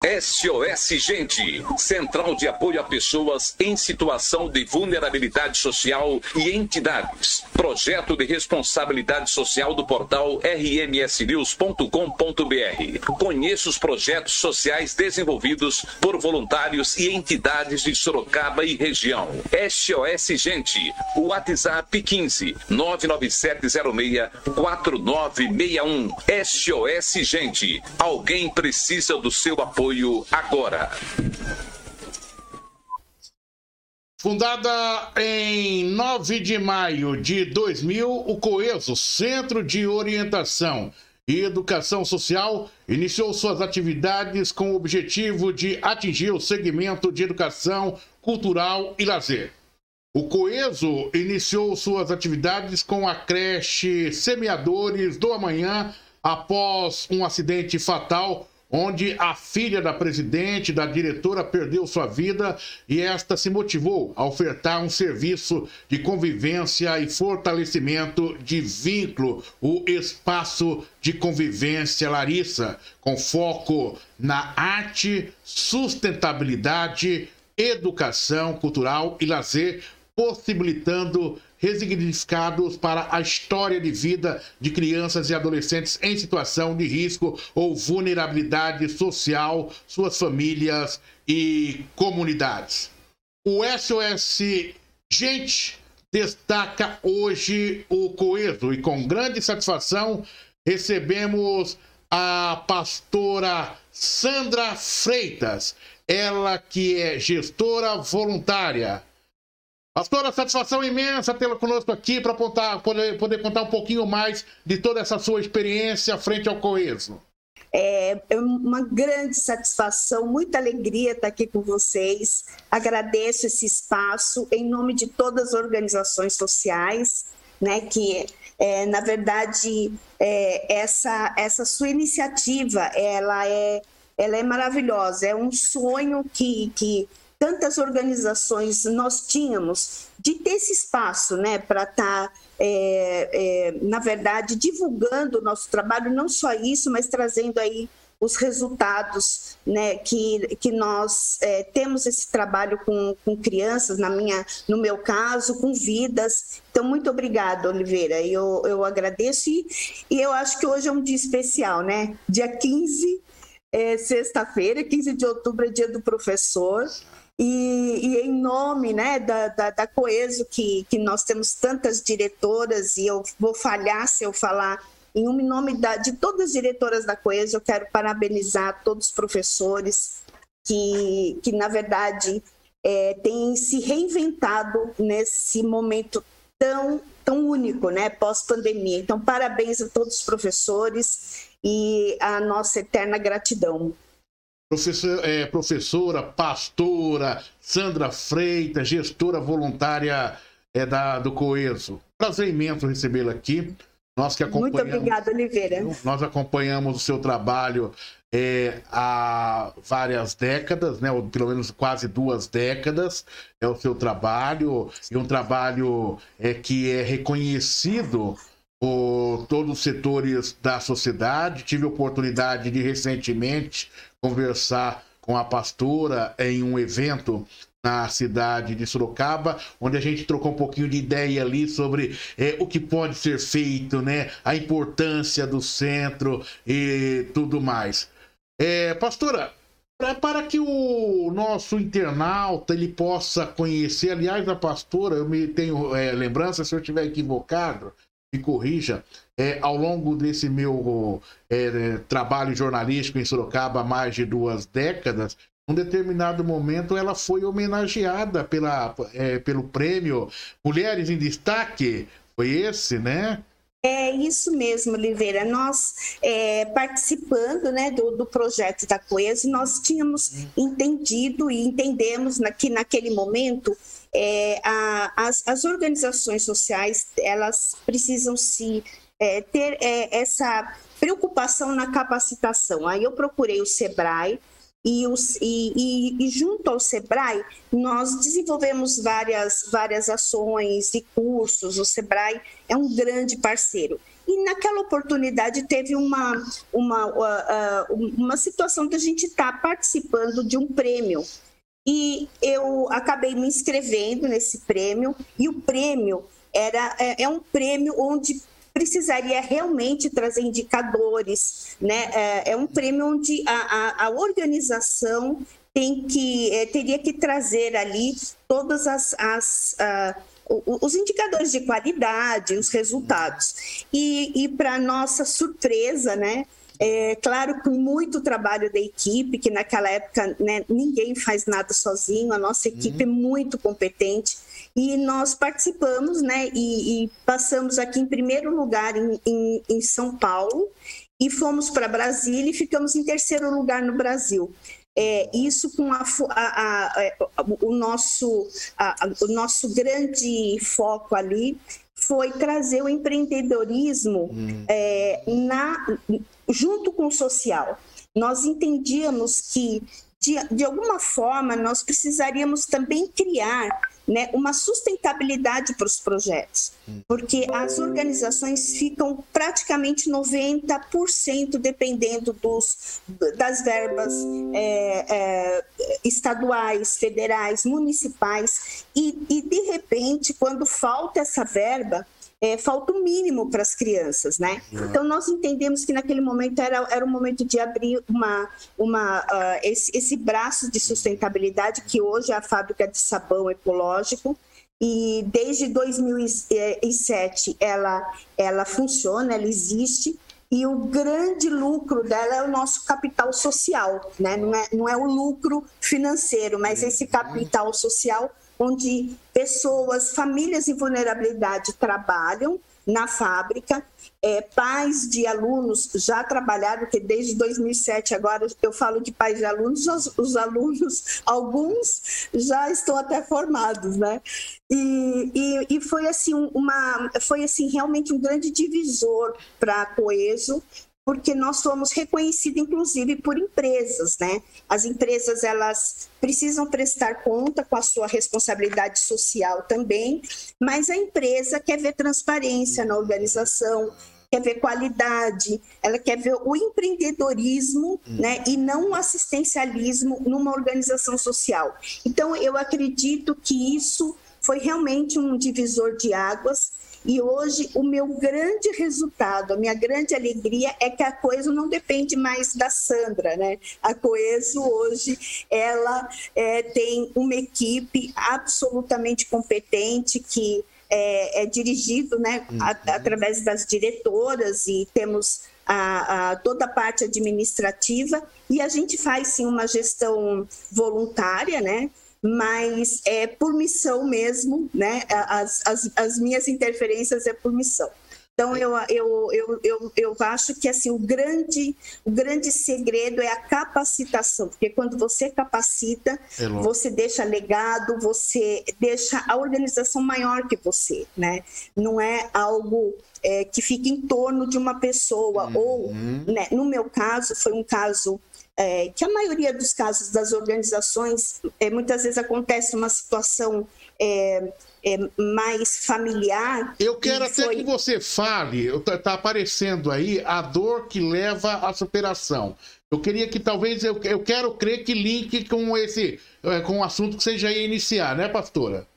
SOS Gente, Central de Apoio a Pessoas em Situação de Vulnerabilidade Social e Entidades. Projeto de responsabilidade social do portal rmsnews.com.br. Conheça os projetos sociais desenvolvidos por voluntários e entidades de Sorocaba e região. SOS Gente, WhatsApp 15 99706 4961. SOS Gente, alguém precisa do seu apoio agora. Fundada em 9 de maio de 2000, o COESO, Centro de Orientação e Educação Social, iniciou suas atividades com o objetivo de atingir o segmento de educação, cultural e lazer. O COESO iniciou suas atividades com a creche Semeadores do Amanhã após um acidente fatal onde a filha da presidente, da diretora, perdeu sua vida e esta se motivou a ofertar um serviço de convivência e fortalecimento de vínculo, o Espaço de Convivência Larissa, com foco na arte, sustentabilidade, educação cultural e lazer, possibilitando resignificados para a história de vida de crianças e adolescentes em situação de risco ou vulnerabilidade social, suas famílias e comunidades. O SOS Gente destaca hoje o COESO e com grande satisfação recebemos a pastora Sandra Freitas, ela que é gestora voluntária. Pastora, satisfação imensa tê-la conosco aqui para poder contar um pouquinho mais de toda essa sua experiência frente ao COESO. É uma grande satisfação, muita alegria estar aqui com vocês. Agradeço esse espaço em nome de todas as organizações sociais, né, que, na verdade, essa sua iniciativa, ela é maravilhosa, é um sonho que tantas organizações nós tínhamos de ter esse espaço, né, para estar, na verdade, divulgando o nosso trabalho, não só isso, mas trazendo aí os resultados, né, que nós temos esse trabalho com crianças, no meu caso, com vidas. Então, muito obrigada, Oliveira, eu agradeço e eu acho que hoje é um dia especial, né, dia 15, sexta-feira, 15 de outubro é dia do professor. E em nome, né, da COESO, que nós temos tantas diretoras, e eu vou falhar se eu falar em nome de todas as diretoras da COESO, eu quero parabenizar todos os professores que na verdade, têm se reinventado nesse momento tão único, né, pós-pandemia. Então, parabéns a todos os professores e a nossa eterna gratidão. Professora, pastora Sandra Freitas, gestora voluntária do COESO. Prazer imenso recebê-la aqui. Nós que acompanhamos, muito obrigada, Oliveira. Nós acompanhamos o seu trabalho há várias décadas, né, ou pelo menos quase 2 décadas, é o seu trabalho, e um trabalho que é reconhecido por todos os setores da sociedade. Tive a oportunidade de recentemente conversar com a pastora em um evento na cidade de Sorocaba, onde a gente trocou um pouquinho de ideia ali sobre o que pode ser feito, né? A importância do centro e tudo mais. Pastora, para que o nosso internauta ele possa conhecer, aliás, a pastora, eu me tenho lembrança, se eu estiver equivocado, me corrija, ao longo desse meu trabalho jornalístico em Sorocaba há mais de 2 décadas, em um determinado momento ela foi homenageada pelo prêmio Mulheres em Destaque, foi esse, né? É isso mesmo, Oliveira. Nós, participando, né, do projeto da COESO, nós tínhamos entendido e entendemos que naquele momento as organizações sociais elas precisam ter essa preocupação na capacitação. Aí eu procurei o SEBRAE e junto ao SEBRAE nós desenvolvemos várias ações e cursos. O SEBRAE é um grande parceiro. E naquela oportunidade teve uma situação de a gente estar participando de um prêmio. E eu acabei me inscrevendo nesse prêmio, e o prêmio é um prêmio onde precisaria realmente trazer indicadores, né? É um prêmio onde a organização teria que trazer ali todas os indicadores de qualidade, os resultados. E para nossa surpresa, né? Claro, com muito trabalho da equipe, que naquela época, né, ninguém faz nada sozinho, a nossa equipe é muito competente, e nós participamos, né, e passamos aqui em primeiro lugar em São Paulo, e fomos para Brasília e ficamos em terceiro lugar no Brasil. Isso com o nosso grande foco ali foi trazer o empreendedorismo junto com o social. Nós entendíamos que, de alguma forma, nós precisaríamos também criar, né, uma sustentabilidade para os projetos, porque as organizações ficam praticamente 90% dependendo das verbas estaduais, federais, municipais, e de repente, quando falta essa verba, falta o mínimo para as crianças, né? Então, nós entendemos que naquele momento era o momento de abrir esse braço de sustentabilidade, que hoje é a fábrica de sabão ecológico, e desde 2007 ela funciona, ela existe, e o grande lucro dela é o nosso capital social, né? Não é o lucro financeiro, mas esse capital social onde pessoas, famílias em vulnerabilidade trabalham na fábrica, pais de alunos já trabalharam, porque desde 2007, agora eu falo de pais de alunos, os alunos, alguns já estão até formados, né? E foi assim, realmente um grande divisor para a Coeso, porque nós fomos reconhecidos, inclusive, por empresas, né? As empresas, elas precisam prestar conta com a sua responsabilidade social também, mas a empresa quer ver transparência na organização, quer ver qualidade, ela quer ver o empreendedorismo, né? E não o assistencialismo numa organização social. Então, eu acredito que isso foi realmente um divisor de águas. E hoje o meu grande resultado, a minha grande alegria é que a Coeso não depende mais da Sandra, né? A Coeso hoje, ela tem uma equipe absolutamente competente que é dirigido, né, através das diretoras, e temos toda a parte administrativa, e a gente faz sim uma gestão voluntária, né? Mas é por missão mesmo, né? As minhas interferências é por missão. Então, eu acho que assim, o grande segredo é a capacitação, porque quando você capacita, você deixa legado, você deixa a organização maior que você, né? Não é algo que fica em torno de uma pessoa, ou, né, no meu caso, foi um caso que a maioria dos casos das organizações, muitas vezes acontece uma situação mais familiar. Eu quero até que você fale, está aparecendo aí a dor que leva à superação. Eu queria que talvez, eu quero crer que linke com o assunto que você já ia iniciar, né, pastora?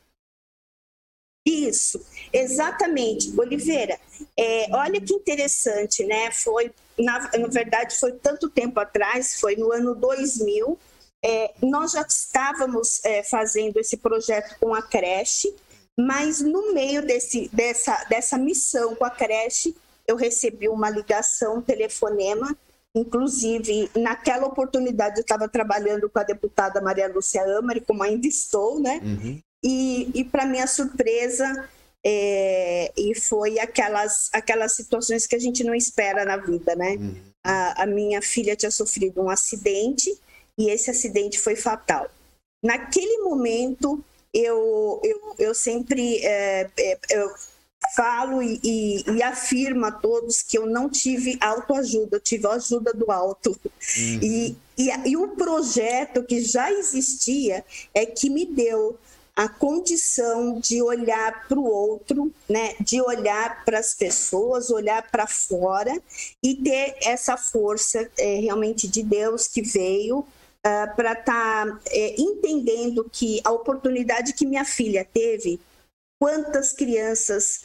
Isso, exatamente. Oliveira, olha que interessante, né? Na verdade, foi tanto tempo atrás, foi no ano 2000, nós já estávamos fazendo esse projeto com a creche, mas no meio dessa missão com a creche, eu recebi uma ligação, um telefonema. Inclusive, naquela oportunidade, eu estava trabalhando com a deputada Maria Lúcia Amari, como ainda estou, né? E para minha surpresa, e foi aquelas situações que a gente não espera na vida, né? A minha filha tinha sofrido um acidente, e esse acidente foi fatal. Naquele momento, eu sempre falo e afirmo a todos que eu não tive autoajuda, eu tive a ajuda do alto. E o projeto que já existia que me deu a condição de olhar para o outro, né? De olhar para as pessoas, olhar para fora e ter essa força realmente de Deus que veio para estar entendendo que a oportunidade que minha filha teve, quantas crianças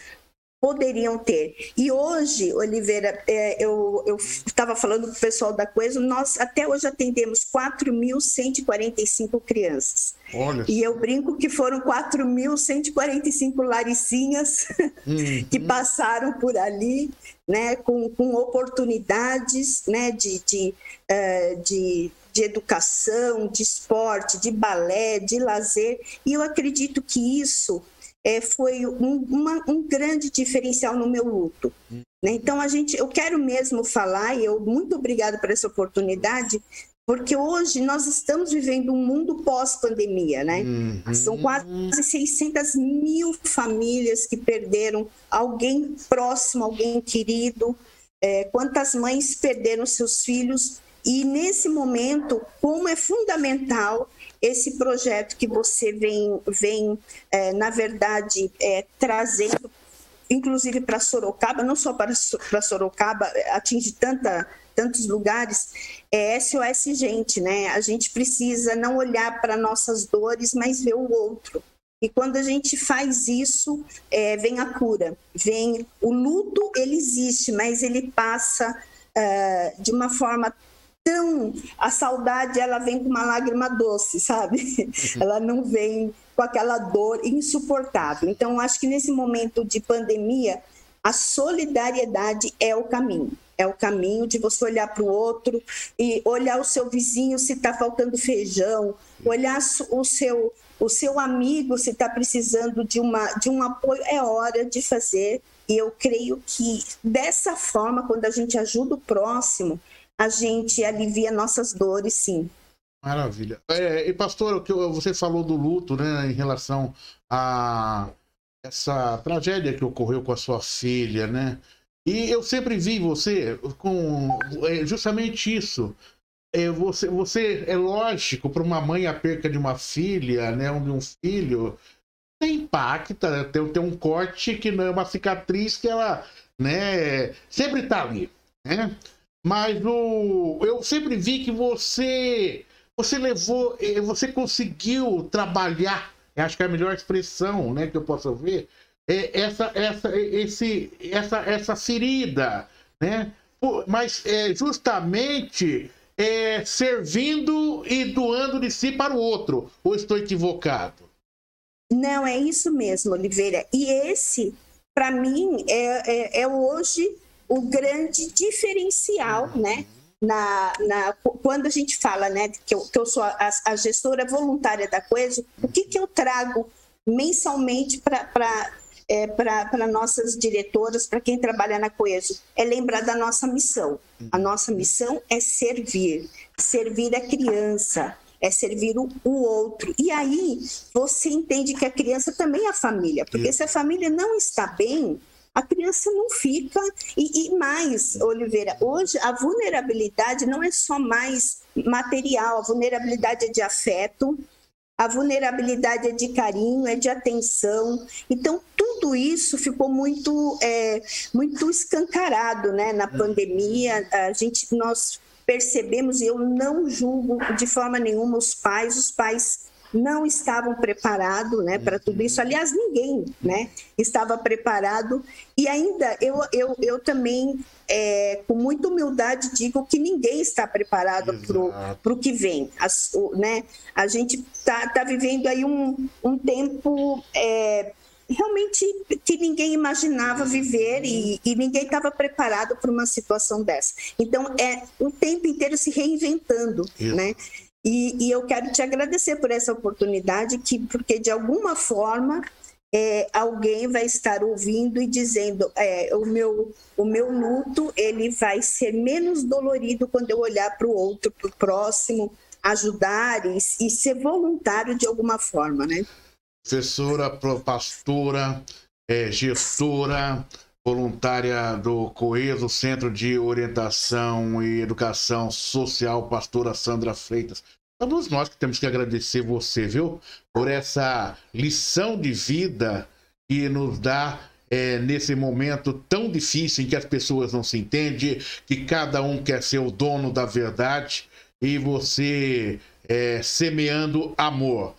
poderiam ter. E hoje, Oliveira, eu estava falando para o pessoal da Coeso, nós até hoje atendemos 4.145 crianças. Olha. E eu brinco que foram 4.145 Laricinhas que passaram por ali, né, com oportunidades, né, de educação, de esporte, de balé, de lazer. E eu acredito que isso foi um grande diferencial no meu luto. Né? Então, eu quero mesmo falar, e eu muito obrigada por essa oportunidade, porque hoje nós estamos vivendo um mundo pós-pandemia, né? São quase 600 mil famílias que perderam alguém próximo, alguém querido, quantas mães perderam seus filhos, e nesse momento, como é fundamental esse projeto que você vem na verdade, trazendo, inclusive para Sorocaba, não só para Sorocaba, atinge tantos lugares, SOS Gente, né? A gente precisa não olhar para nossas dores, mas ver o outro. E quando a gente faz isso, vem a cura, vem o luto, ele existe, mas ele passa de uma forma a saudade, ela vem com uma lágrima doce, sabe? Ela não vem com aquela dor insuportável. Então, acho que nesse momento de pandemia, a solidariedade é o caminho. É o caminho de você olhar para o outro e olhar o seu vizinho se está faltando feijão, olhar o seu amigo se está precisando de um apoio. É hora de fazer. E eu creio que dessa forma, quando a gente ajuda o próximo, a gente alivia nossas dores, sim. Maravilha. E pastor, você falou do luto, né, em relação a essa tragédia que ocorreu com a sua filha, né? E eu sempre vi você com justamente isso. Você é lógico, para uma mãe, a perca de uma filha, né, de um filho, impacta, tem um corte que não é uma cicatriz que ela, né, sempre está ali, né? Mas eu sempre vi que você conseguiu trabalhar, acho que é a melhor expressão, né, que eu posso ver, essa ferida, né? Mas justamente servindo e doando de si para o outro. Ou estou equivocado? Não, é isso mesmo, Oliveira. E esse, para mim, é hoje o grande diferencial, né? Quando a gente fala, né, que eu sou a gestora voluntária da Coeso, o que eu trago mensalmente para nossas diretoras, para quem trabalha na Coeso? É lembrar da nossa missão. A nossa missão é servir a criança, é servir o outro. E aí você entende que a criança também é a família, porque se a família não está bem, a criança não fica. E mais, Oliveira, hoje a vulnerabilidade não é só mais material, a vulnerabilidade é de afeto, a vulnerabilidade é de carinho, é de atenção. Então, tudo isso ficou muito escancarado, né? Na pandemia. Nós percebemos, e eu não julgo de forma nenhuma os pais não estavam preparados, né, para tudo isso. Aliás, ninguém, né, estava preparado. E ainda eu também, com muita humildade, digo que ninguém está preparado para o que vem. Né? A gente tá vivendo aí um tempo realmente que ninguém imaginava viver e ninguém estava preparado para uma situação dessa. Então, o tempo inteiro se reinventando, né? E eu quero te agradecer por essa oportunidade, porque de alguma forma alguém vai estar ouvindo e dizendo o meu luto ele vai ser menos dolorido quando eu olhar para o outro, para o próximo, ajudar e ser voluntário de alguma forma, né? Professora, pastora, gestora, voluntária do Coeso, Centro de Orientação e Educação Social, pastora Sandra Freitas. Todos nós que temos que agradecer você, viu? Por essa lição de vida que nos dá nesse momento tão difícil em que as pessoas não se entendem, que cada um quer ser o dono da verdade e você semeando amor.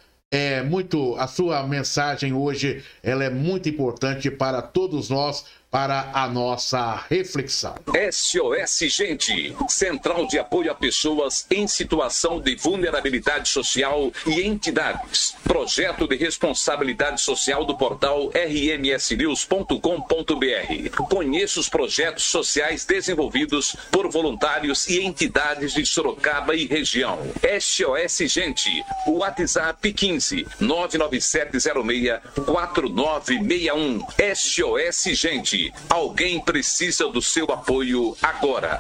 A sua mensagem hoje ela é muito importante para todos nós, para a nossa reflexão. SOS Gente, Central de Apoio a Pessoas em Situação de Vulnerabilidade Social e Entidades. Projeto de Responsabilidade Social do portal rmsnews.com.br. Conheça os projetos sociais desenvolvidos por voluntários e entidades de Sorocaba e região. SOS Gente, o WhatsApp 15 99706 4961. SOS Gente. Alguém precisa do seu apoio agora.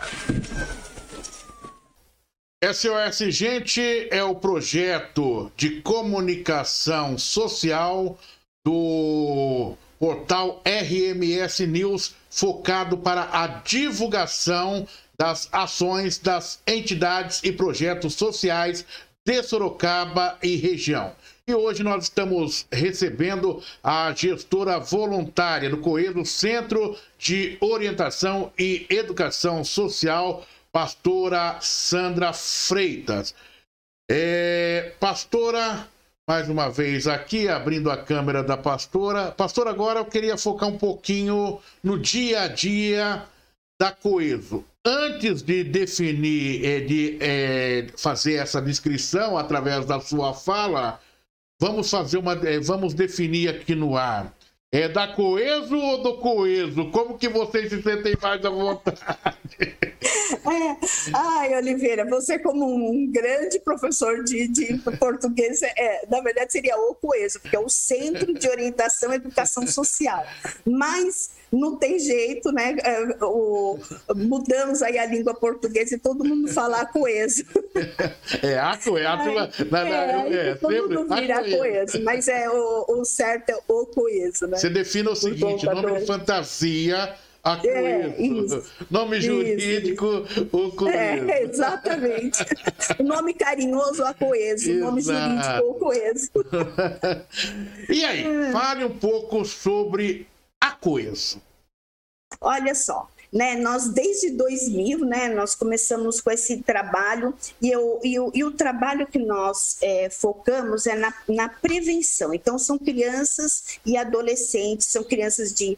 SOS Gente é o projeto de comunicação social do portal RMS News, focado para a divulgação das ações das entidades e projetos sociais de Sorocaba e região. E hoje nós estamos recebendo a gestora voluntária do Coeso Centro de Orientação e Educação Social, pastora Sandra Freitas. Pastora, mais uma vez aqui, abrindo a câmera da pastora. Pastora, agora eu queria focar um pouquinho no dia a dia da Coeso. Antes de definir, fazer essa descrição através da sua fala, vamos definir aqui no ar. É da Coeso ou do Coeso? Como que vocês se sentem mais à vontade? Ai, Oliveira, você como um grande professor de português, na verdade seria o Coeso, porque é o Centro de Orientação e Educação Social. Mas não tem jeito, né? Mudamos aí a língua portuguesa e todo mundo fala Coeso. Todo mundo vira Coeso, mas o certo é o Coeso, né? Você define o seguinte, nome de fantasia, a Coeso. Nome jurídico, o Coeso. Exatamente. O nome carinhoso, a Coeso. O nome jurídico, o Coeso. E aí, fale um pouco sobre a Coeso. Olha só, né, nós desde 2000, né, nós começamos com esse trabalho e o trabalho que nós focamos é na prevenção. Então, são crianças e adolescentes, são crianças de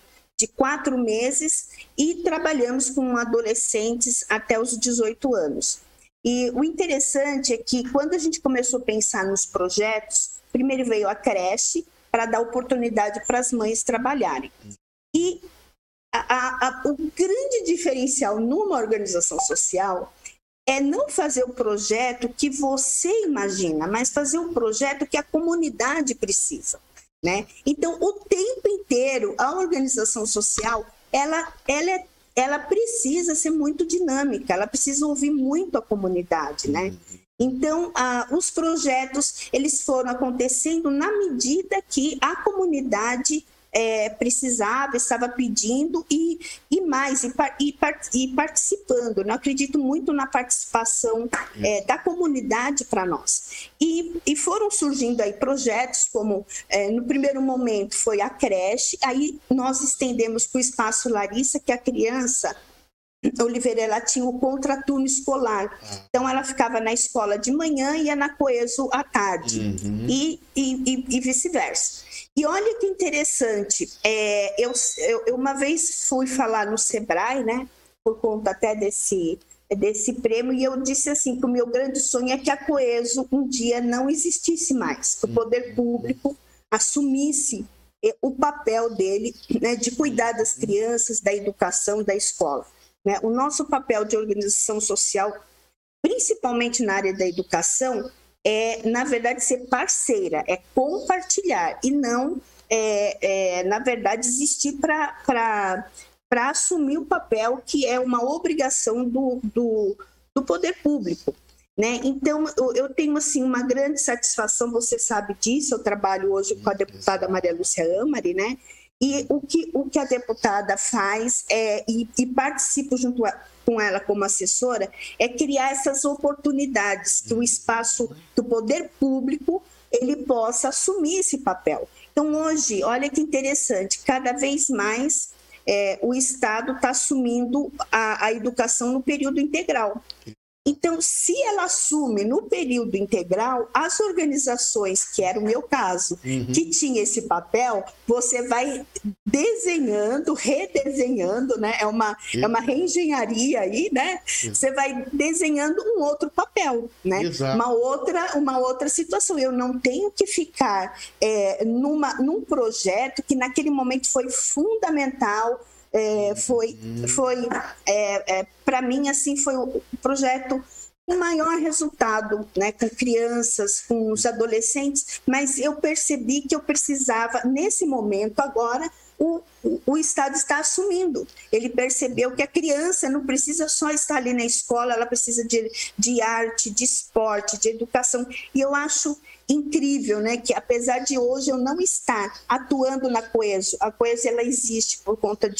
4 meses e trabalhamos com adolescentes até os 18 anos. E o interessante é que quando a gente começou a pensar nos projetos, primeiro veio a creche para dar oportunidade para as mães trabalharem. E o grande diferencial numa organização social é não fazer o projeto que você imagina, mas fazer um projeto que a comunidade precisa, né? Então, o tempo inteiro, a organização social, ela precisa ser muito dinâmica, ela precisa ouvir muito a comunidade, né? Então, os projetos, eles foram acontecendo na medida que a comunidade precisava, estava pedindo e participando. Eu acredito muito na participação da comunidade para nós. E foram surgindo aí projetos como, no primeiro momento, foi a creche, aí nós estendemos para o Espaço Larissa, que a criança, Oliveira, ela tinha o contraturno escolar. Então, ela ficava na escola de manhã e ia na Coeso à tarde. E vice-versa. E olha que interessante, eu uma vez fui falar no Sebrae, né, por conta até desse prêmio, e eu disse assim, que o meu grande sonho é que a Coeso um dia não existisse mais, que o poder público assumisse o papel dele, né, de cuidar das crianças, da educação, da escola. Né? O nosso papel de organização social, principalmente na área da educação, na verdade, ser parceira, compartilhar e não, na verdade, existir para assumir o papel que é uma obrigação do poder público. Né? Então, eu tenho assim, uma grande satisfação, você sabe disso, eu trabalho hoje com a deputada Maria Lúcia Amari, né? E o que a deputada faz e participo junto com ela como assessora, é criar essas oportunidades que o espaço, que o poder público, ele possa assumir esse papel. Então, hoje, olha que interessante, cada vez mais o Estado está assumindo a educação no período integral. Então, se ela assume no período integral, as organizações, que era o meu caso, que tinha esse papel, você vai desenhando, redesenhando, né? É uma reengenharia aí, né? Você vai desenhando um outro papel, né? Uma outra situação. Eu não tenho que ficar num projeto que naquele momento foi fundamental. Para mim, assim, foi o projeto com maior resultado, né, com crianças, com os adolescentes, mas eu percebi que eu precisava, nesse momento agora, o Estado está assumindo. Ele percebeu que a criança não precisa só estar ali na escola, ela precisa de arte, de esporte, de educação. E eu acho incrível, né, que apesar de hoje eu não estar atuando na Coeso, a Coeso ela existe por conta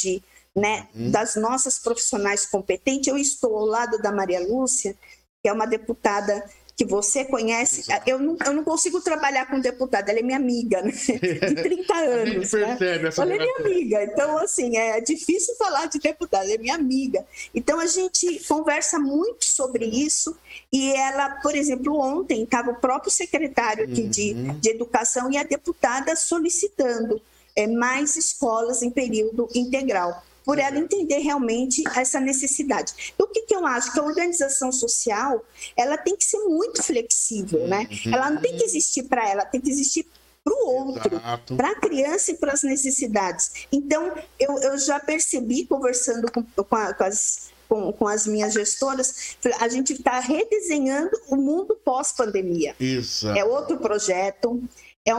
das nossas profissionais competentes. Eu estou ao lado da Maria Lúcia, que é uma deputada que você conhece. Eu não consigo trabalhar com deputada, ela é minha amiga, né? De 30 anos. A gente percebe essa ela é minha amiga, então assim, é difícil falar de deputada, ela é minha amiga. Então a gente conversa muito sobre isso, e ela, por exemplo, ontem estava o próprio secretário aqui de Educação e a deputada solicitando mais escolas em período integral, por ela entender realmente essa necessidade. Então, o que eu acho? Que a organização social, ela tem que ser muito flexível, né? Ela não tem que existir para ela, tem que existir para o outro, para a criança e para as necessidades. Então, eu já percebi, conversando com as minhas gestoras, a gente está redesenhando o mundo pós-pandemia. É outro projeto, é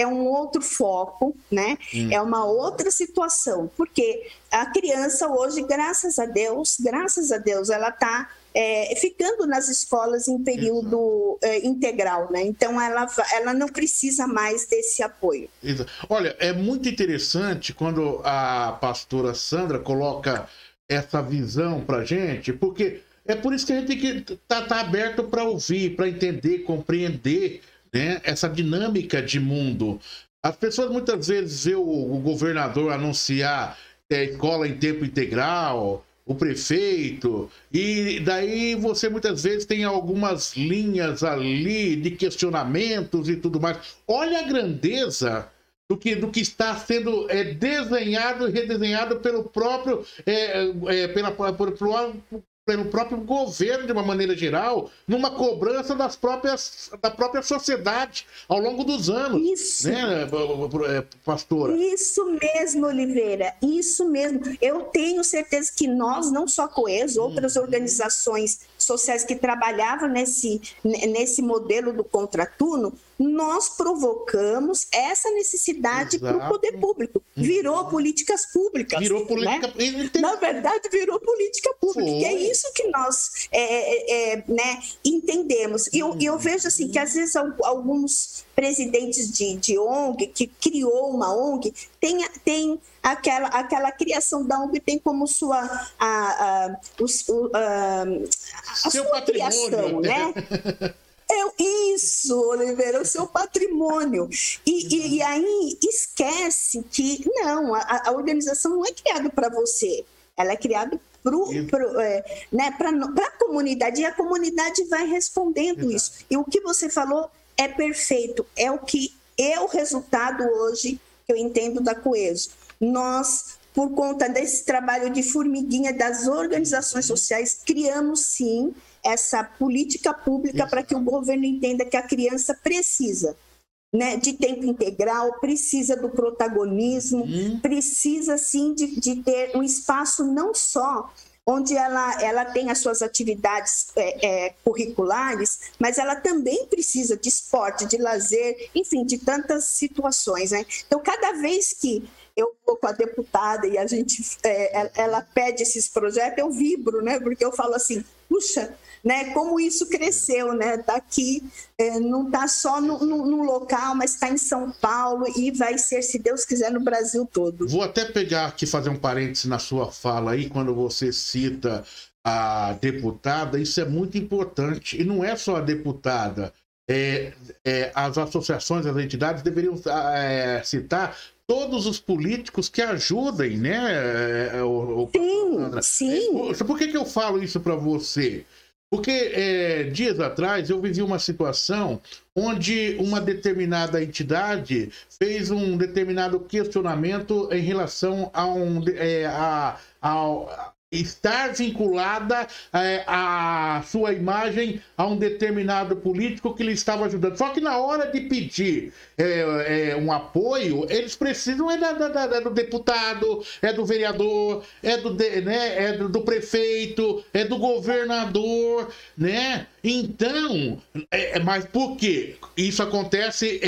um outro foco, né? É uma outra situação, porque a criança hoje, graças a Deus, ela está ficando nas escolas em período integral, né? Então ela não precisa mais desse apoio. Olha, é muito interessante quando a pastora Sandra coloca essa visão para a gente, porque é por isso que a gente tem que estar aberto para ouvir, para entender, compreender, né, essa dinâmica de mundo. As pessoas muitas vezes vê o governador anunciar escola em tempo integral, o prefeito, e daí você muitas vezes tem algumas linhas ali de questionamentos e tudo mais. Olha a grandeza do que está sendo desenhado e redesenhado pelo próprio pelo próprio governo, de uma maneira geral, numa cobrança da própria sociedade ao longo dos anos. Isso. Né, pastora? Isso mesmo, Oliveira, isso mesmo. Eu tenho certeza que nós, não só Coeso, outras organizações sociais que trabalhavam nesse modelo do contraturno, nós provocamos essa necessidade para o poder público. Virou políticas públicas. Virou política, né? Na verdade, virou política pública. Que é isso que nós entendemos. E eu vejo assim, que às vezes alguns presidentes de ONG, que criou uma ONG, tem aquela criação da ONG, tem como sua sua criação, né? Isso, Oliveira, o seu patrimônio. E aí esquece que não, a organização não é criada para você, ela é criada para a comunidade, e a comunidade vai respondendo isso. E o que você falou é perfeito, é o resultado hoje que eu entendo da Coeso. Nós, por conta desse trabalho de formiguinha das organizações sociais, criamos sim essa política pública para que o governo entenda que a criança precisa, né, de tempo integral, precisa do protagonismo, precisa sim de ter um espaço não só onde ela tem as suas atividades curriculares, mas ela também precisa de esporte, de lazer, enfim, de tantas situações, né? Então, cada vez que eu vou com a deputada e ela pede esses projetos, eu vibro, né? Porque eu falo assim, puxa, né? Como isso cresceu, né? Daqui não está só no local, mas está em São Paulo e vai ser, se Deus quiser, no Brasil todo. Vou até pegar aqui, fazer um parênteses na sua fala aí, quando você cita a deputada, isso é muito importante. E não é só a deputada. As associações, as entidades deveriam citar todos os políticos que ajudem, né? Sim. Por que eu falo isso para você? Porque dias atrás eu vivi uma situação onde uma determinada entidade fez um determinado questionamento em relação a estar vinculada a sua imagem a um determinado político que lhe estava ajudando. Só que na hora de pedir um apoio, eles precisam do deputado, do vereador, do prefeito, do governador, né? Então, mas por quê? Isso acontece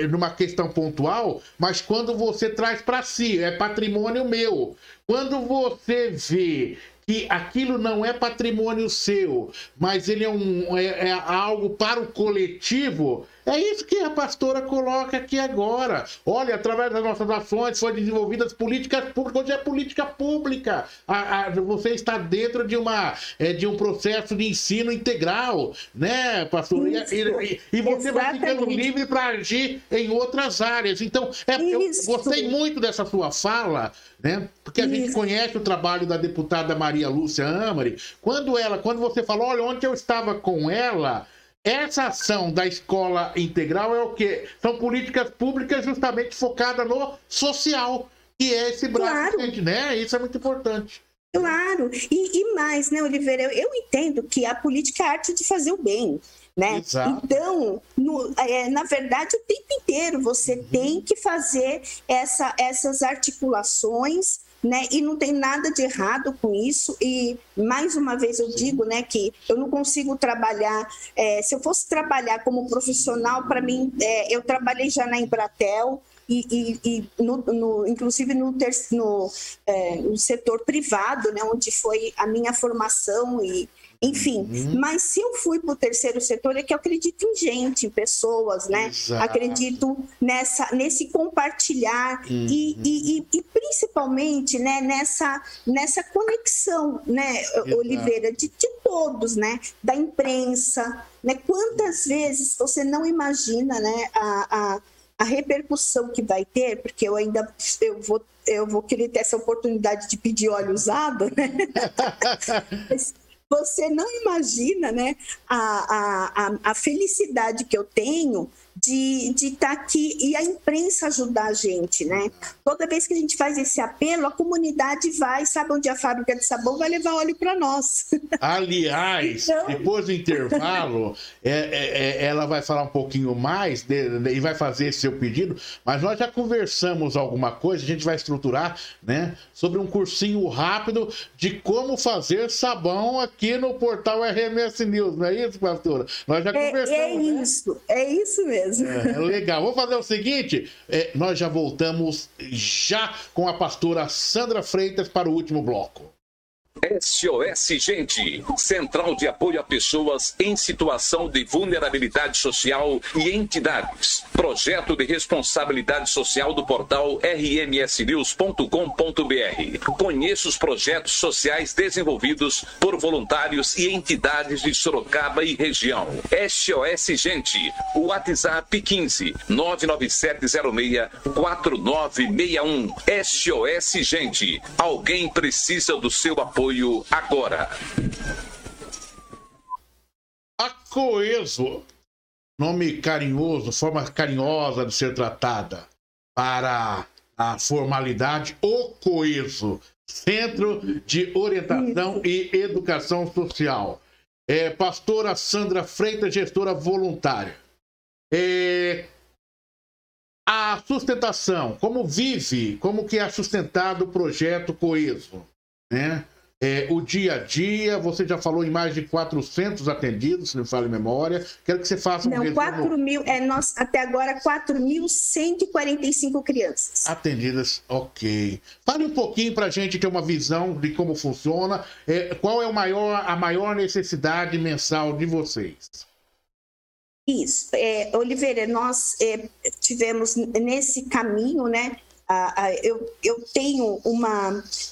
numa questão pontual, mas quando você traz para si, é patrimônio meu. Quando você vê que aquilo não é patrimônio seu, mas ele é algo para o coletivo, é isso que a pastora coloca aqui agora. Olha, através das nossas ações foram desenvolvidas políticas públicas, hoje é política pública. Você está dentro de um processo de ensino integral, né, pastor? E você vai ficando livre para agir em outras áreas. Então, eu gostei muito dessa sua fala, né? Porque a gente conhece o trabalho da deputada Maria Lúcia Amari. Quando você falou, olha, onde eu estava com ela, essa ação da escola integral é o quê? São políticas públicas justamente focadas no social, que é esse braço, né? Isso é muito importante. Claro, e mais, né, Oliveira? Eu entendo que a política é a arte de fazer o bem, né? Exato. Então, na verdade, o tempo inteiro você tem que fazer essas articulações, né? E não tem nada de errado com isso. E mais uma vez eu digo, né, que eu não consigo trabalhar. Se eu fosse trabalhar como profissional, para mim, eu trabalhei já na Embratel. Inclusive no setor privado, né, onde foi a minha formação, enfim. Mas se eu fui para o terceiro setor, é que eu acredito em gente, em pessoas, né? Exato. Acredito nesse compartilhar e principalmente, né, nessa conexão, né, Oliveira, de todos, né, da imprensa, né? Quantas vezes você não imagina, né, a repercussão que vai ter, porque eu vou querer ter essa oportunidade de pedir óleo usado, né? Mas você não imagina, né, a felicidade que eu tenho de estar aqui e a imprensa ajudar a gente, né? Toda vez que a gente faz esse apelo, a comunidade sabe onde a fábrica de sabão vai levar óleo para nós. Aliás, então, depois do intervalo, ela vai falar um pouquinho mais e vai fazer esse seu pedido, mas nós já conversamos alguma coisa, a gente vai estruturar, né, sobre um cursinho rápido de como fazer sabão aqui no portal RMS News, não é isso, pastora? Nós já conversamos. É isso mesmo. Legal. Vamos fazer o seguinte, nós já voltamos já com a pastora Sandra Freitas para o último bloco. SOS Gente, Central de Apoio a Pessoas em Situação de Vulnerabilidade Social e Entidades. Projeto de Responsabilidade Social do portal rmsnews.com.br. Conheça os projetos sociais desenvolvidos por voluntários e entidades de Sorocaba e região. SOS Gente, WhatsApp 15 99706 4961. SOS Gente, alguém precisa do seu apoio agora. A Coeso, nome carinhoso, forma carinhosa de ser tratada para a formalidade, o Coeso, Centro de Orientação e Educação Social. Pastora Sandra Freitas, gestora voluntária. A sustentação, como que é sustentado o projeto Coeso, né? o dia a dia. Você já falou em mais de 400 atendidos, se não me falha a memória. Quero que você faça um resumo. 4 mil, até agora 4.145 crianças. Atendidas, ok. Fale um pouquinho para a gente ter uma visão de como funciona. Qual é a maior necessidade mensal de vocês? Isso. Oliveira, nós tivemos nesse caminho, né? Eu tenho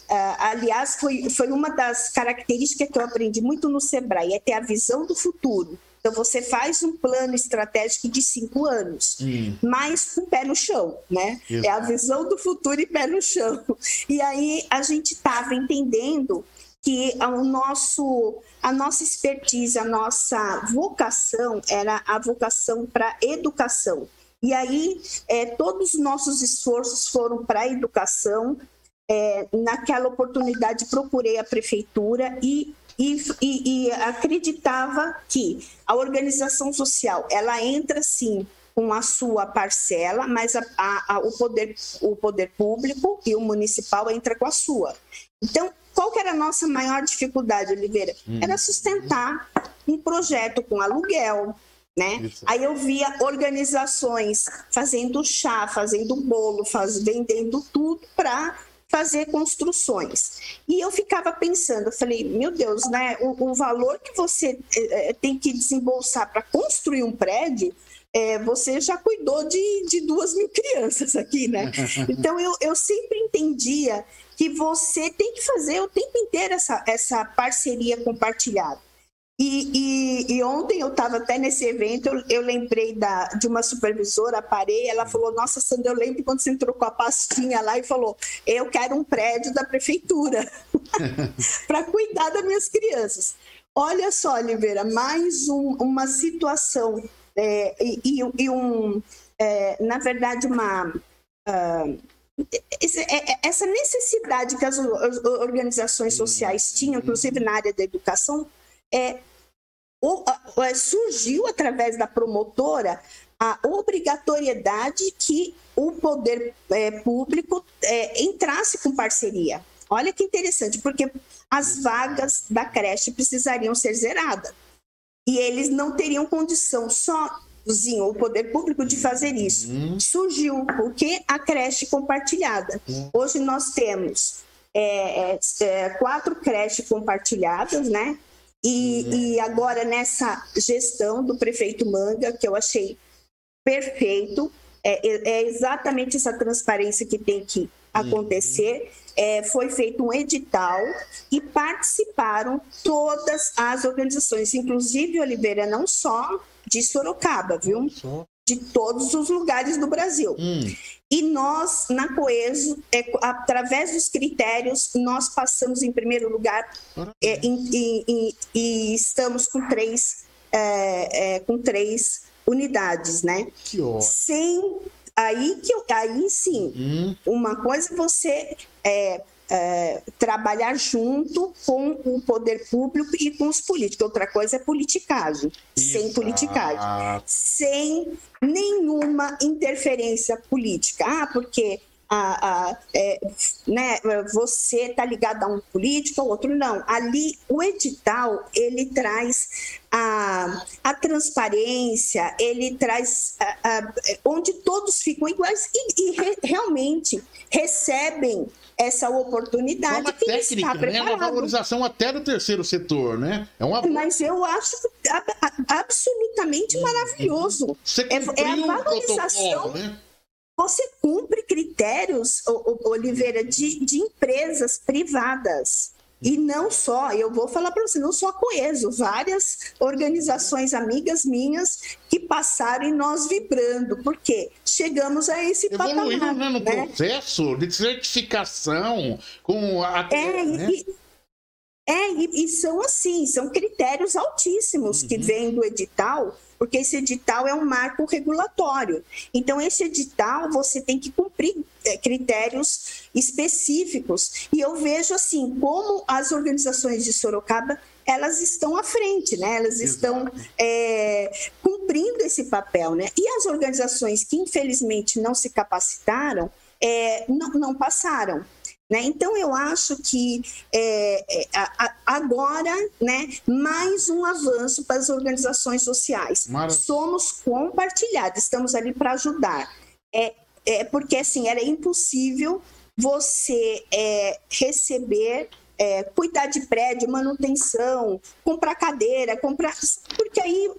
aliás, foi uma das características que eu aprendi muito no Sebrae, é ter a visão do futuro. Então, você faz um plano estratégico de 5 anos, mas com pé no chão, né? Exato. É a visão do futuro e pé no chão. E aí, a gente estava entendendo que a nossa expertise, a nossa vocação era a vocação para educação. E aí, todos os nossos esforços foram para a educação. Naquela oportunidade, procurei a prefeitura e acreditava que a organização social, ela entra, sim, com a sua parcela, mas o poder público e o municipal entra com a sua. Então, qual que era a nossa maior dificuldade, Oliveira? Era sustentar um projeto com aluguel, né? Aí eu via organizações fazendo chá, fazendo bolo, vendendo tudo para fazer construções. E eu ficava pensando, eu falei, meu Deus, né? O valor que você tem que desembolsar para construir um prédio, você já cuidou de 2.000 crianças aqui, né? Então eu sempre entendia que você tem que fazer o tempo inteiro essa parceria compartilhada. E ontem eu estava até nesse evento, eu lembrei de uma supervisora, parei, ela falou, nossa, Sandra, eu lembro quando você entrou com a pastinha lá e falou, eu quero um prédio da prefeitura para cuidar das minhas crianças. Olha só, Oliveira, mais uma situação, na verdade, essa necessidade que as organizações sociais tinham, inclusive na área da educação, surgiu através da promotora a obrigatoriedade que o poder público entrasse com parceria. Olha que interessante, porque as vagas da creche precisariam ser zeradas e eles não teriam condição sozinho, o poder público, de fazer isso. Surgiu o que? A creche compartilhada. Hoje nós temos 4 creches compartilhadas, né? E agora, nessa gestão do prefeito Manga, que eu achei perfeito, é exatamente essa transparência que tem que acontecer. Foi feito um edital e participaram todas as organizações, inclusive, Oliveira, não só de Sorocaba, viu? De todos os lugares do Brasil. E nós, na Coeso, através dos critérios, nós passamos em primeiro lugar e estamos com 3 unidades, né? Que ótimo. Aí sim, uma coisa é você trabalhar junto com o poder público e com os políticos. Outra coisa é politicagem. Exato. Sem politicagem. Sem nenhuma interferência política. Porque né, você está ligado a um político ou outro. Não. Ali, o edital, ele traz a transparência, ele traz onde todos ficam iguais e realmente recebem essa oportunidade. Uma técnica, né? Uma valorização até do terceiro setor, né? Mas eu acho absolutamente maravilhoso. Você cumpriu a valorização, né? Você cumpre critérios, Oliveira, de empresas privadas. E não só, eu vou falar para você, não só a Coeso, várias organizações amigas minhas que passaram e nós vibrando, porque chegamos a esse patamar. Evoluindo, né, no processo de certificação com a... E são assim, são critérios altíssimos que vêm do edital, porque esse edital é um marco regulatório. Então, esse edital, você tem que cumprir critérios específicos. E eu vejo, assim, como as organizações de Sorocaba, elas estão à frente, né? Elas estão cumprindo esse papel, né? E as organizações que, infelizmente, não se capacitaram, não passaram. né? Então, eu acho que agora, né, mais um avanço para as organizações sociais. Somos compartilhados, estamos ali para ajudar. Porque, assim, era impossível você receber, cuidar de prédio, manutenção, comprar cadeira, porque aí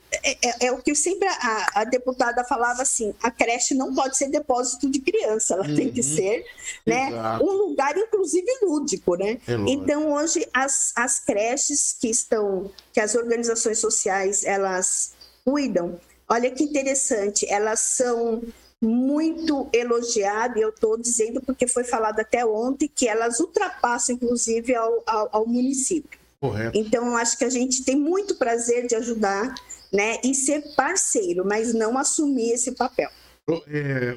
é o que sempre a deputada falava assim, a creche não pode ser depósito de criança, ela tem que ser, né, um lugar, inclusive, lúdico, né? Então, hoje, as creches que as organizações sociais, elas cuidam, olha que interessante, elas são muito elogiado, e eu estou dizendo porque foi falado até ontem que elas ultrapassam, inclusive, ao município. Correto. Então, eu acho que a gente tem muito prazer de ajudar, né, e ser parceiro, mas não assumir esse papel.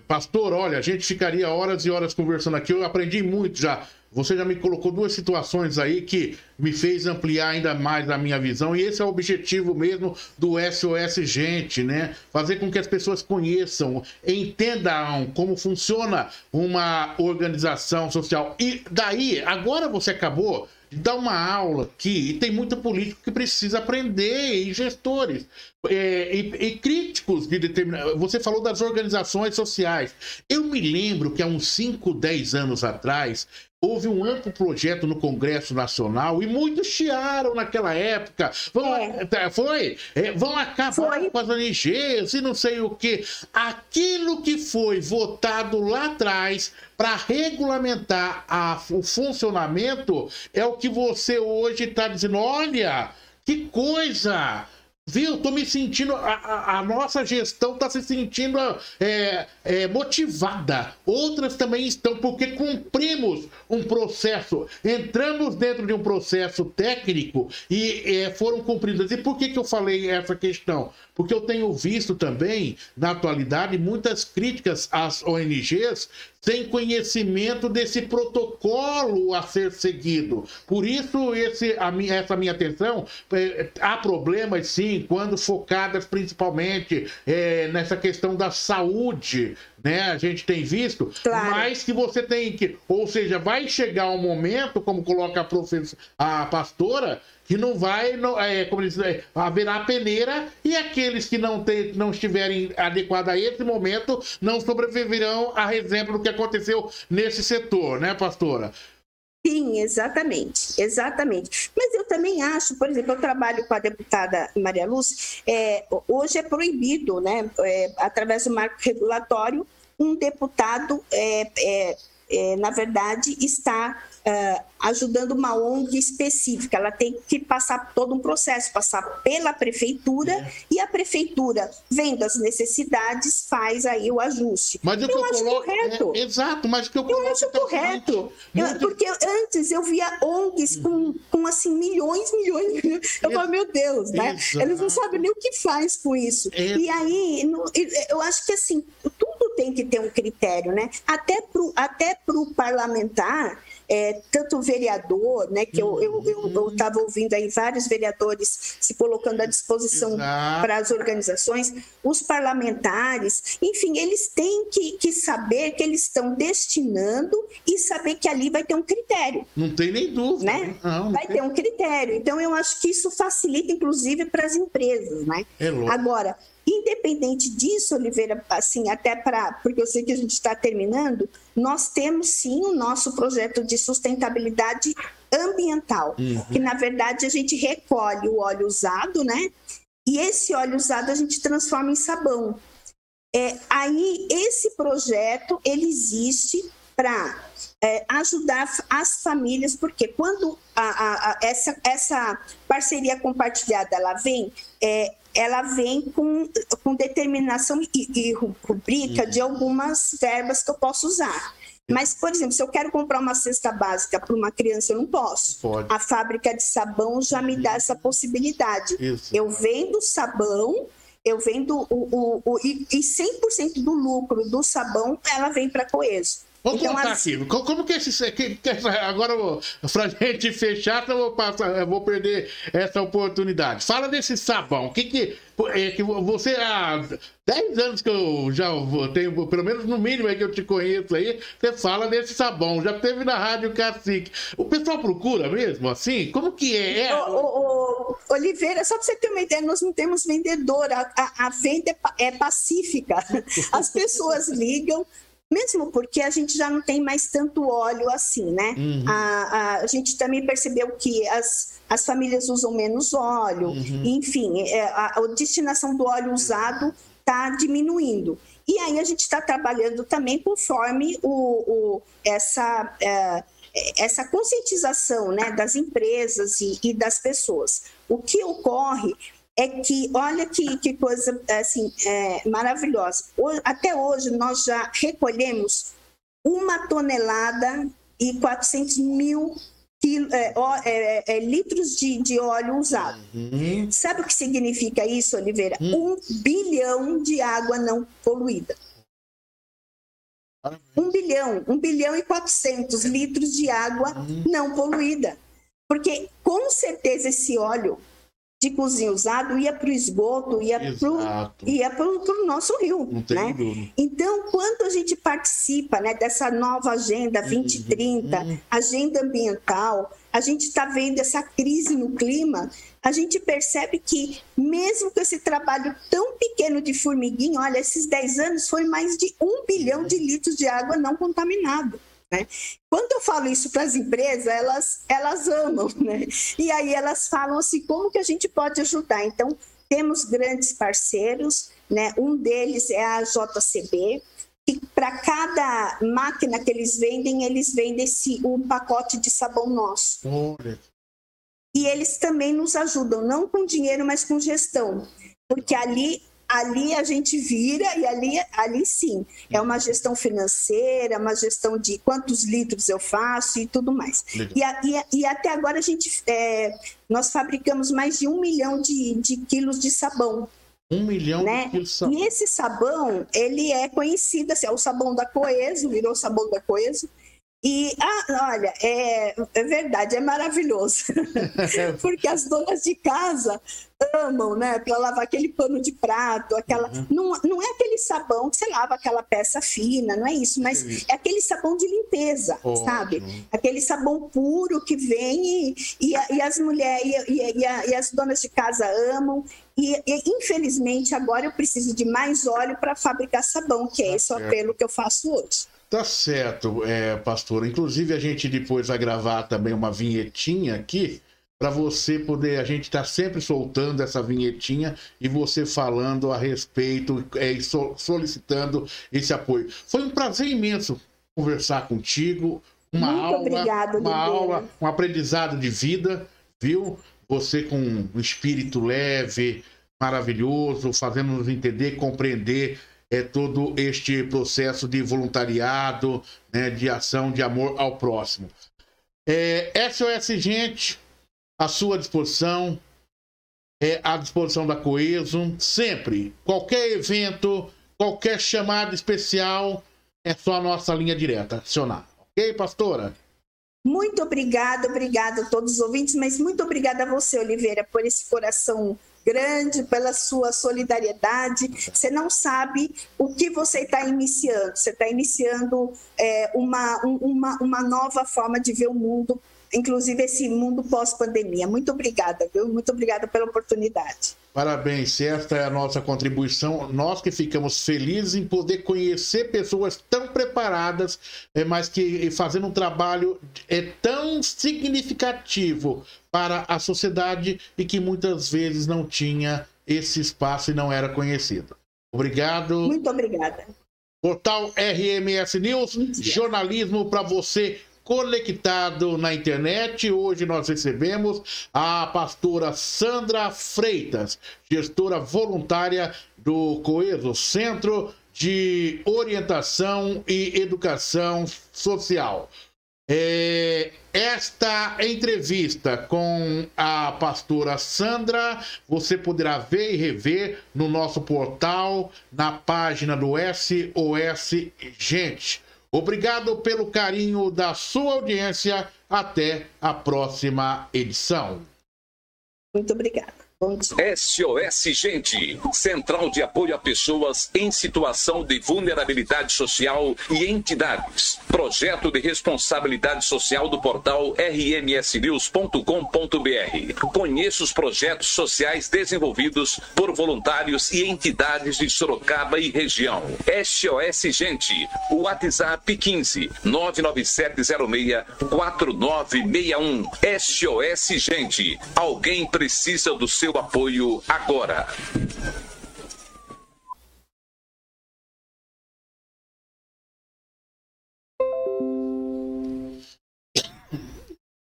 Pastor, olha, a gente ficaria horas e horas conversando aqui, eu aprendi muito já. Você já me colocou duas situações aí que me fez ampliar ainda mais a minha visão, e esse é o objetivo mesmo do SOS Gente, né? Fazer com que as pessoas conheçam, entendam como funciona uma organização social. E daí, agora você acabou de dar uma aula aqui, e tem muito político que precisa aprender, e gestores, e críticos de determinadas... Você falou das organizações sociais. Eu me lembro que há uns 5, 10 anos atrás, houve um amplo projeto no Congresso Nacional e muitos chiaram naquela época. Vão acabar com as ONGs e não sei o quê. Aquilo que foi votado lá atrás para regulamentar o funcionamento é o que você hoje está dizendo. Olha, que coisa! Viu? Estou me sentindo... A nossa gestão está se sentindo motivada. Outras também estão, porque cumprimos um processo. Entramos dentro de um processo técnico e foram cumpridas. E por que eu falei essa questão? Porque eu tenho visto também, na atualidade, muitas críticas às ONGs sem conhecimento desse protocolo a ser seguido. Por isso, essa minha atenção, há problemas, sim, quando focadas principalmente nessa questão da saúde, né? A gente tem visto, claro. Mas que você tem que... Ou seja, vai chegar um momento, como coloca a pastora, que não vai, como diz, haverá peneira, e aqueles que não estiverem adequados a esse momento não sobreviverão a exemplo do que aconteceu nesse setor, né, pastora? Sim, exatamente. Mas eu também acho, por exemplo, eu trabalho com a deputada Maria Lúcia, hoje é proibido, né, através do marco regulatório, um deputado, na verdade, está ajudando uma ONG específica. Ela tem que passar todo um processo, passar pela prefeitura, e a prefeitura, vendo as necessidades, faz aí o ajuste. Mas eu acho correto. Exato, mas o que eu acho correto. Porque antes eu via ONGs com assim, milhões. Eu falo, meu Deus, né? Exato. Eles não sabem nem o que faz com isso. E aí, eu acho que assim, tudo tem que ter um critério, né? Até pro parlamentar, tanto o vereador, né, que eu estava ouvindo aí vários vereadores se colocando à disposição para as organizações, os parlamentares, enfim, eles têm que saber que eles estão destinando e saber que ali vai ter um critério. Não tem nem dúvida. Né? Vai ter um critério. Então, eu acho que isso facilita, inclusive, para as empresas, né? Agora, independente disso, Oliveira, assim, porque eu sei que a gente está terminando, nós temos sim o nosso projeto de sustentabilidade ambiental, que na verdade a gente recolhe o óleo usado, né? E esse óleo usado a gente transforma em sabão. Aí esse projeto, ele existe para ajudar as famílias, porque quando essa parceria compartilhada ela vem com determinação e rubrica de algumas verbas que eu posso usar. Mas, por exemplo, se eu quero comprar uma cesta básica para uma criança, eu não posso. Pode. A fábrica de sabão já me dá essa possibilidade. Isso. Eu vendo sabão, eu vendo e 100% do lucro do sabão, ela vem para Coeso. Vamos contar aqui. Como que agora, pra gente fechar, eu vou perder essa oportunidade. Fala desse sabão. Que você, há 10 anos que eu já tenho, pelo menos no mínimo é que eu te conheço aí, você fala desse sabão. Já teve na Rádio Cacique. O pessoal procura mesmo, assim? Como que é? Oliveira, só para você ter uma ideia, nós não temos vendedora. A venda é pacífica. As pessoas ligam, mesmo porque a gente já não tem mais tanto óleo assim, né? Uhum. A gente também percebeu que as famílias usam menos óleo, enfim, a destinação do óleo usado está diminuindo. E aí a gente está trabalhando também conforme essa conscientização, né, das empresas e das pessoas. O que ocorre é que, olha que coisa assim, maravilhosa. Até hoje, nós já recolhemos 1 tonelada e 400 mil litros de óleo usado. Sabe o que significa isso, Oliveira? 1 bilhão de água não poluída. 1 bilhão e 400 litros de água não poluída. Porque, com certeza, esse óleo de cozinha usado ia para o esgoto, ia para o nosso rio. Né? Então, quando a gente participa, né, dessa nova Agenda 2030, agenda ambiental, a gente está vendo essa crise no clima, a gente percebe que, mesmo com esse trabalho tão pequeno de formiguinha, olha, esses 10 anos foi mais de 1 bilhão de litros de água não contaminada. Né? Quando eu falo isso para as empresas, elas amam, né? E aí elas falam assim, como que a gente pode ajudar? Então, temos grandes parceiros, né? Um deles é a JCB, que para cada máquina que eles vendem um pacote de sabão nosso. E eles também nos ajudam, não com dinheiro, mas com gestão, porque ali a gente vira e ali sim, é uma gestão financeira, uma gestão de quantos litros eu faço e tudo mais. E até agora nós fabricamos mais de 1 milhão de quilos de sabão. 1 milhão né? de quilos de sabão. E esse sabão, ele é conhecido, assim, é o sabão da Coeso, virou sabão da Coeso. E, olha, é verdade, é maravilhoso. Porque as donas de casa amam, né? Para lavar aquele pano de prato, aquela... Não é aquele sabão que você lava aquela peça fina, não é isso, mas é aquele sabão de limpeza, sabe? Aquele sabão puro que vem e as mulheres e as donas de casa amam. E, infelizmente, agora eu preciso de mais óleo para fabricar sabão, que é esse o apelo que eu faço hoje. Tá certo, pastora. Inclusive, a gente depois vai gravar também uma vinhetinha aqui, para você poder, a gente tá sempre soltando essa vinhetinha e você falando a respeito e solicitando esse apoio. Foi um prazer imenso conversar contigo, uma aula, um aprendizado de vida, viu? Você com um espírito leve, maravilhoso, fazendo-nos entender, compreender todo este processo de voluntariado, né, de ação, de amor ao próximo. SOS Gente, à sua disposição, à disposição da Coeso, sempre, qualquer evento, qualquer chamada especial, é só a nossa linha direta, acionar. Ok, pastora? Muito obrigada a todos os ouvintes, mas muito obrigada a você, Oliveira, por esse coração grande, pela sua solidariedade. Você não sabe o que você está iniciando. Você está iniciando uma nova forma de ver o mundo, inclusive esse mundo pós-pandemia. Muito obrigada, viu? Muito obrigada pela oportunidade. Parabéns, esta é a nossa contribuição. Nós que ficamos felizes em poder conhecer pessoas tão preparadas, mas que fazendo um trabalho tão significativo para a sociedade e que muitas vezes não tinha esse espaço e não era conhecido. Obrigado. Muito obrigada. Portal RMS News, jornalismo para você conectado na internet. Hoje nós recebemos a pastora Sandra Freitas, gestora voluntária do Coeso, Centro de Orientação e Educação Social. Esta entrevista com a pastora Sandra você poderá ver e rever no nosso portal, na página do SOS Gente. Obrigado pelo carinho da sua audiência. Até a próxima edição. Muito obrigada. Bom dia. SOS Gente, Central de Apoio a Pessoas em Situação de Vulnerabilidade Social e Entidades. Projeto de Responsabilidade Social do portal rmsnews.com.br. Conheça os projetos sociais desenvolvidos por voluntários e entidades de Sorocaba e região. SOS Gente, o WhatsApp 15 99706 4961. SOS Gente, alguém precisa do seu apoio agora.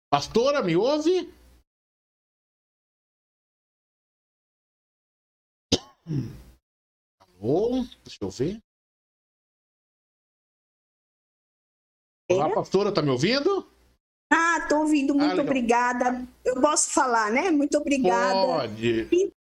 Pastora, me ouve? Alô? Deixa eu ver. Olá, pastora, tá me ouvindo? Estou ouvindo, muito obrigada. Eu posso falar, né? Muito obrigada. Pode.